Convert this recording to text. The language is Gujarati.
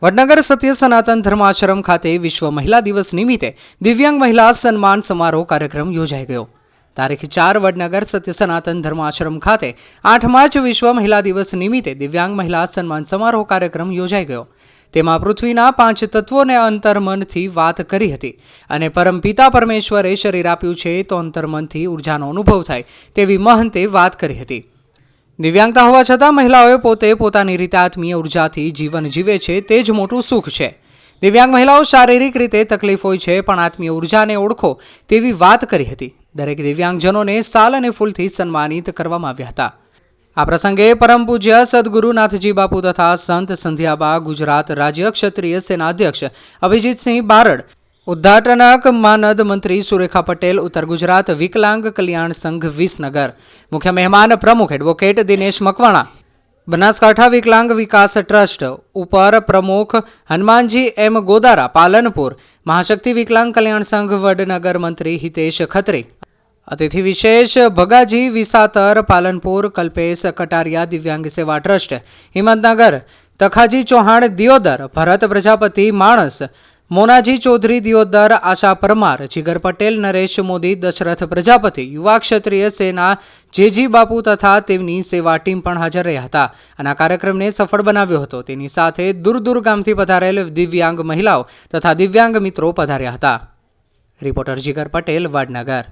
વડનગર સત્ય સનાતન ધર્માશ્રમ ખાતે વિશ્વ મહિલા દિવસ નિમિત્તે દિવ્યાંગ મહિલા સન્માન સમારોહ કાર્યક્રમ યોજાઈ ગયો। તારીખ 4 વડનગર સત્ય સનાતન ધર્માશ્રમ ખાતે 8 માર્ચ વિશ્વ મહિલા દિવસ નિમિત્તે દિવ્યાંગ મહિલા સન્માન સમારોહ કાર્યક્રમ યોજાઈ ગયો। તેમાં પૃથ્વીના 5 તત્વોને અંતર્મનથી વાત કરી હતી અને પરમપિતા પરમેશ્વરે શરીર આપ્યું છે તો અંતર્મનથી ઉર્જાનો અનુભવ થાય તેવી મહંતે વાત કરી હતી। દિવ્યાંગતા હોવા છતાં મહિલાઓએ પોતે પોતાની રીતે આત્મીય ઉર્જાથી જીવન જીવે છે તે જ મોટું સુખ છે। દિવ્યાંગ મહિલાઓ શારીરિક રીતે તકલીફ હોય છે પણ આત્મીય ઉર્જાને ઓળખો તેવી વાત કરી હતી। દરેક દિવ્યાંગજનોને શાલ અને ફૂલથી સન્માનિત કરવામાં આવ્યા હતા। આ પ્રસંગે પરમ પૂજ્ય સદગુરુ નાથજી બાપુ તથા સંત સંધ્યાબા ગુજરાત રાજ્ય ક્ષત્રિય સેના અધ્યક્ષ અભિજીતસિંહ બારડ, ઉદ્ઘાટનક માનદ મંત્રી સુરેખા પટેલ, ઉત્તર ગુજરાત વિકલાંગ કલ્યાણ સંઘ વિસનગર, મુખ્ય મહેમાન પ્રમુખ એડવોકેટ દિનેશ મકવાણા, બનાસકાંઠા વિકલાંગ વિકાસ ટ્રસ્ટ ઉપર પ્રમુખ હનુમાનજી એમ ગોદારા પાલનપુર, મહાશક્તિ વિકલાંગ કલ્યાણ સંઘ વડનગર મંત્રી હિતેશ ખત્રી, અતિથિ વિશેષ ભગાજી વિસાતર પાલનપુર, કલ્પેશ કટારિયા દિવ્યાંગ સેવા ટ્રસ્ટ હિંમતનગર, તખાજી ચૌહાણ દિયોદર, ભરત પ્રજાપતિ માણસ, મોનાજી ચૌધરી દિયોદર, આશા પરમાર, જીગર પટેલ, નરેશ મોદી, દશરથ પ્રજાપતિ, યુવા ક્ષત્રિય સેના જેજી બાપુ તથા તેમની સેવા ટીમ પણ હાજર રહ્યા હતા અને આ કાર્યક્રમને સફળ બનાવ્યો હતો। તેની સાથે દૂર દૂર ગામથી પધારેલ દિવ્યાંગ મહિલાઓ તથા દિવ્યાંગ મિત્રો પધાર્યા હતા। રિપોર્ટર જીગર પટેલ, વડનગર।